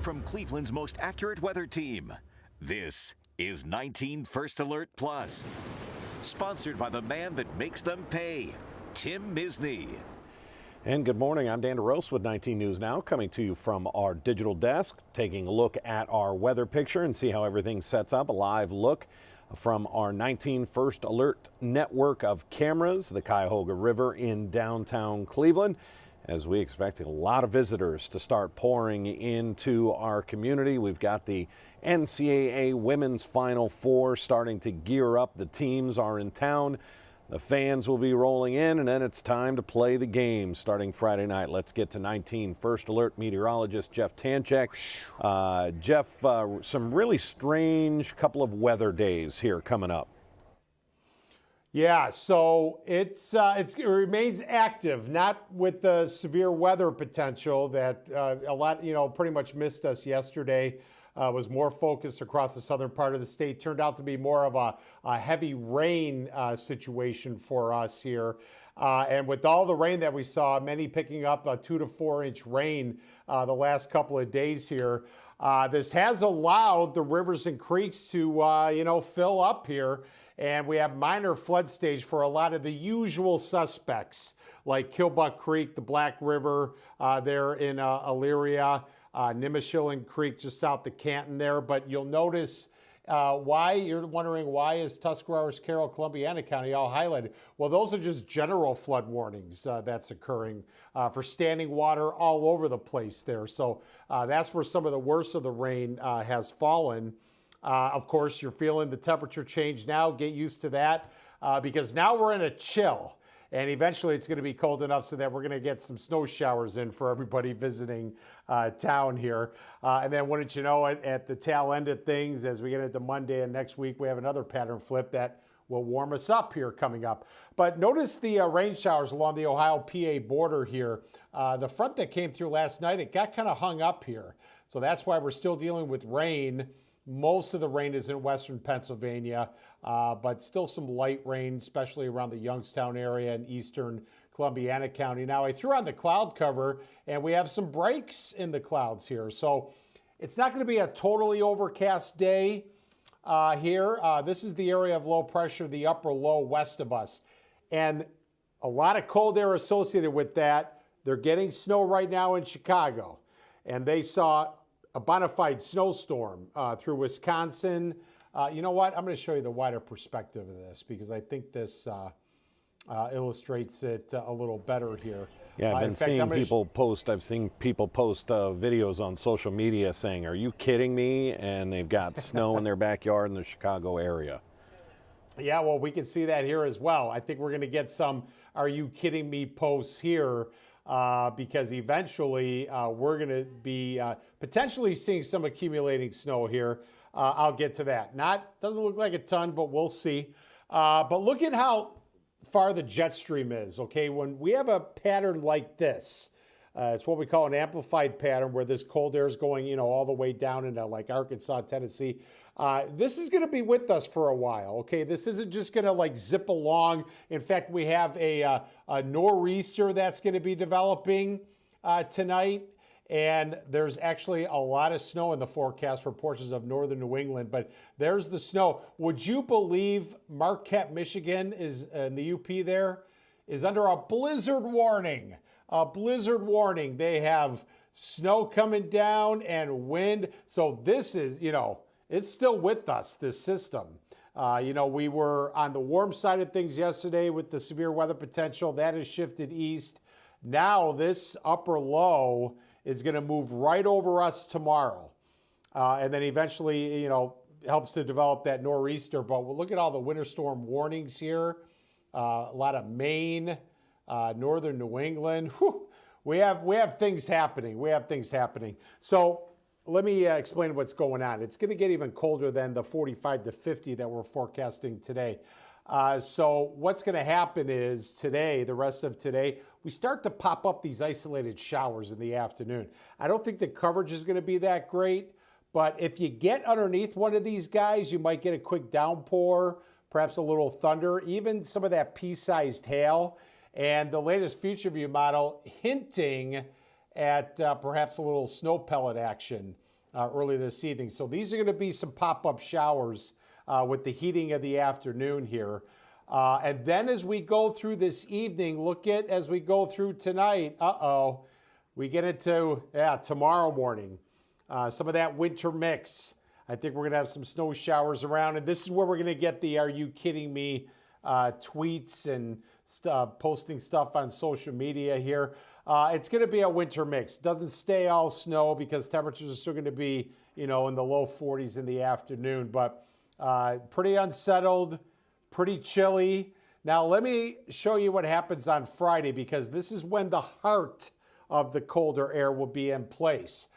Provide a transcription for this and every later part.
from Cleveland's most accurate weather team. This is 19 First Alert Plus, sponsored by the man that makes them pay, Tim Misney. And good morning, I'm Dan DeRose with 19 News Now, coming to you from our digital desk, taking a look at our weather picture and see how everything sets up. A live look from our 19 First Alert network of cameras, the Cuyahoga River in downtown Cleveland, as we expect a lot of visitors to start pouring into our community. We've got the NCAA Women's Final Four starting to gear up. The teams are in town. The fans will be rolling in, and then it's time to play the game starting Friday night. Let's get to 19 First Alert meteorologist Jeff Tanchek. Jeff, some really strange couple of weather days here coming up. Yeah, so it remains active, not with the severe weather potential that a lot, pretty much missed us yesterday. Was more focused across the southern part of the state. Turned out to be more of a heavy rain situation for us here. And with all the rain that we saw, many picking up a 2 to 4 inch rain the last couple of days here. This has allowed the rivers and creeks to, fill up here. And we have minor flood stage for a lot of the usual suspects, like Killbuck Creek, the Black River there in Elyria, Nimishillen Creek just south of Canton there. But you'll notice you're wondering why is Tuscarawas, Carroll, Columbiana County all highlighted? Well, those are just general flood warnings that's occurring for standing water all over the place there. So that's where some of the worst of the rain has fallen. Of course, you're feeling the temperature change now. Get used to that because now we're in a chill. And eventually it's going to be cold enough so that we're going to get some snow showers in for everybody visiting town here. And then wouldn't you know it, at the tail end of things, as we get into Monday and next week, we have another pattern flip that will warm us up here coming up. But notice the rain showers along the Ohio-PA border here. The front that came through last night, it got kind of hung up here. So that's why we're still dealing with rain. Most of the rain is in western Pennsylvania, but still some light rain, especially around the Youngstown area and eastern Columbiana County. Now, I threw on the cloud cover, and we have some breaks in the clouds here. So it's not going to be a totally overcast day here. This is the area of low pressure, the upper low west of us. And a lot of cold air associated with that. They're getting snow right now in Chicago, and they saw a bona fide snowstorm through Wisconsin. You know what? I'm going to show you the wider perspective of this because I think this illustrates it a little better here. Yeah, I've seen people post videos on social media saying, "Are you kidding me?" And they've got snow in their backyard in the Chicago area. Yeah, well, we can see that here as well. I think we're going to get some "Are you kidding me?" posts here. Because eventually we're going to be potentially seeing some accumulating snow here. I'll get to that. Doesn't look like a ton, but we'll see. But look at how far the jet stream is, okay? When we have a pattern like this, it's what we call an amplified pattern where this cold air is going, all the way down into like Arkansas, Tennessee. This is going to be with us for a while, okay? This isn't just going to like zip along. In fact, we have a nor'easter that's going to be developing tonight. And there's actually a lot of snow in the forecast for portions of northern New England, but there's the snow. Would you believe Marquette, Michigan is in the UP there is under a blizzard warning? A blizzard warning. They have snow coming down and wind. So this is, it's still with us, this system. We were on the warm side of things yesterday with the severe weather potential. That has shifted east. Now this upper low is going to move right over us tomorrow. And then eventually, helps to develop that nor'easter. But we'll look at all the winter storm warnings here. A lot of Maine, northern New England. Whew. We have things happening. So let me explain what's going on. It's going to get even colder than the 45 to 50 that we're forecasting today. So what's going to happen is today, the rest of today, we start to pop up these isolated showers in the afternoon. I don't think the coverage is going to be that great, but if you get underneath one of these guys, you might get a quick downpour, perhaps a little thunder, even some of that pea-sized hail. And the latest FutureView model hinting at perhaps a little snow pellet action early this evening. So these are going to be some pop-up showers with the heating of the afternoon here. And then as we go through this evening, as we go through tonight, we get into tomorrow morning. Some of that winter mix. I think we're going to have some snow showers around. And this is where we're going to get the "Are you kidding me?" tweets and posting stuff on social media here. It's going to be a winter mix. Doesn't stay all snow because temperatures are still going to be, in the low 40s in the afternoon. But pretty unsettled, pretty chilly. Now, let me show you what happens on Friday, because this is when the heart of the colder air will be in place.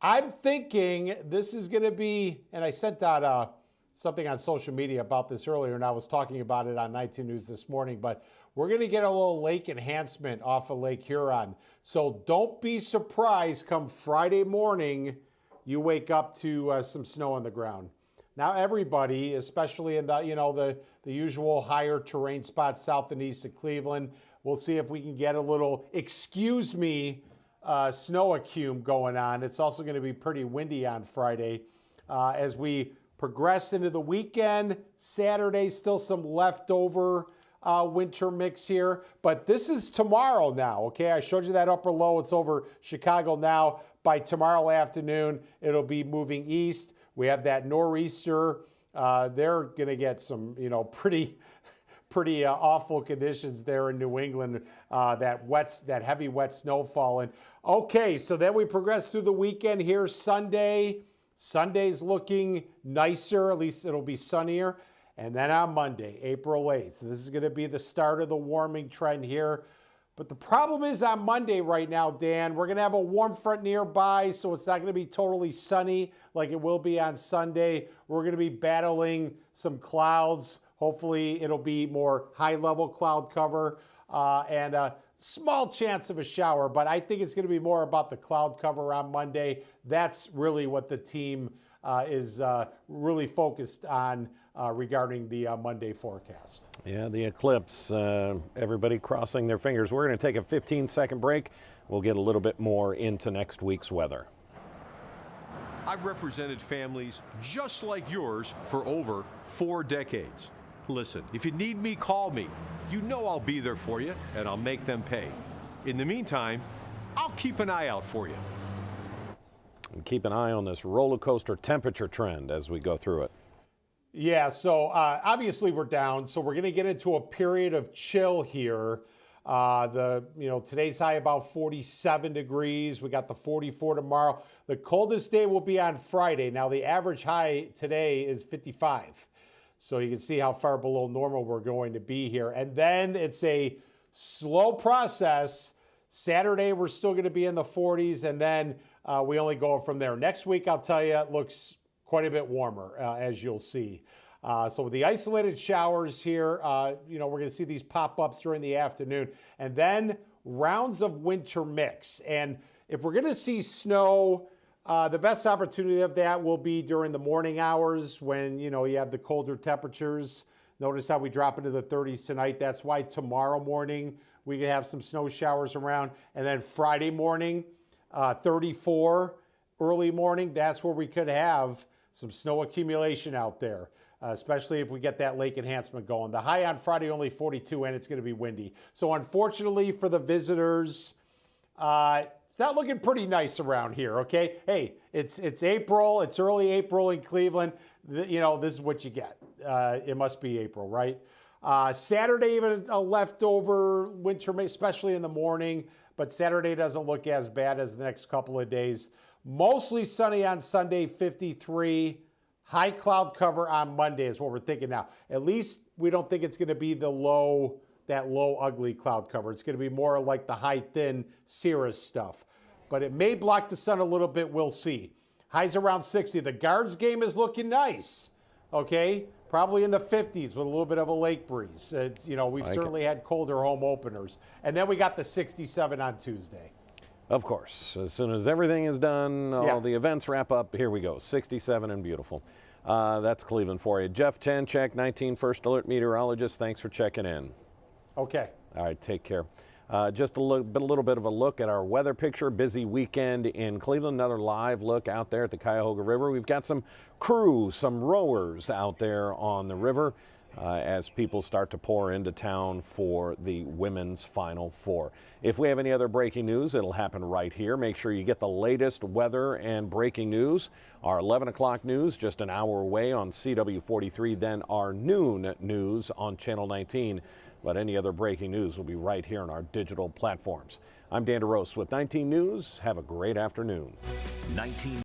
I'm thinking this is going to be, and I sent out something on social media about this earlier, and I was talking about it on 19 News this morning, but we're going to get a little lake enhancement off of Lake Huron. So don't be surprised come Friday morning, you wake up to some snow on the ground. Now everybody, especially in the usual higher terrain spots south and east of Cleveland, we'll see if we can get a little, snow accum going on. It's also going to be pretty windy on Friday. As we progress into the weekend, Saturday, still some leftover winter mix here. But this is tomorrow now, okay? I showed you that upper low. It's over Chicago now. By tomorrow afternoon, it'll be moving east. We have that nor'easter. They're going to get some, pretty awful conditions there in New England, that heavy wet snow falling. Okay, so then we progress through the weekend here. Sunday's looking nicer, at least it'll be sunnier. And then on Monday, April 8th, so this is going to be the start of the warming trend here. But the problem is on Monday right now, Dan, we're going to have a warm front nearby, so it's not going to be totally sunny like it will be on Sunday. We're going to be battling some clouds. Hopefully it'll be more high-level cloud cover and a small chance of a shower, but I think it's going to be more about the cloud cover on Monday. That's really what the team is really focused on regarding the Monday forecast. Yeah, the eclipse, everybody crossing their fingers. We're going to take a 15-second break. We'll get a little bit more into next week's weather. I've represented families just like yours for over 4 decades. Listen, if you need me, call me. You know I'll be there for you, and I'll make them pay. In the meantime, I'll keep an eye out for you. And keep an eye on this roller coaster temperature trend as we go through it. Yeah, so obviously we're down, so we're going to get into a period of chill here. Today's high about 47 degrees. We got the 44 tomorrow. The coldest day will be on Friday. Now the average high today is 55. So you can see how far below normal we're going to be here. And then it's a slow process. Saturday, we're still going to be in the 40s, and then we only go from there. Next week, I'll tell you, it looks quite a bit warmer, as you'll see. So with the isolated showers here, we're going to see these pop-ups during the afternoon. And then rounds of winter mix. And if we're going to see snow, the best opportunity of that will be during the morning hours when, you have the colder temperatures. Notice how we drop into the 30s tonight. That's why tomorrow morning we could have some snow showers around. And then Friday morning, 34 early morning, that's where we could have some snow accumulation out there, especially if we get that lake enhancement going. The high on Friday only 42, and it's going to be windy. So unfortunately for the visitors, it's not looking pretty nice around here, okay? Hey, it's April. It's early April in Cleveland. This is what you get. It must be April, right? Saturday, even a leftover winter, especially in the morning, but Saturday doesn't look as bad as the next couple of days. Mostly sunny on Sunday, 53. High cloud cover on Monday is what we're thinking now. At least we don't think it's going to be that low, ugly cloud cover. It's going to be more like the high, thin, cirrus stuff. But it may block the sun a little bit. We'll see. Highs around 60. The Guards game is looking nice. Okay? Probably in the 50s with a little bit of a lake breeze. We've certainly had colder home openers. And then we got the 67 on Tuesday. Of course. As soon as everything is done, all the events wrap up, here we go. 67 and beautiful. That's Cleveland for you. Jeff Chanchek, 19 First Alert meteorologist. Thanks for checking in. Okay. All right, take care. Just a little bit of a look at our weather picture. Busy weekend in Cleveland. Another live look out there at the Cuyahoga River. We've got some crews, some rowers out there on the river as people start to pour into town for the women's Final Four. If we have any other breaking news, it'll happen right here. Make sure you get the latest weather and breaking news. Our 11 o'clock news just an hour away on CW43, then our noon news on Channel 19. But any other breaking news will be right here on our digital platforms. I'm Dan DeRose with 19 News. Have a great afternoon. 19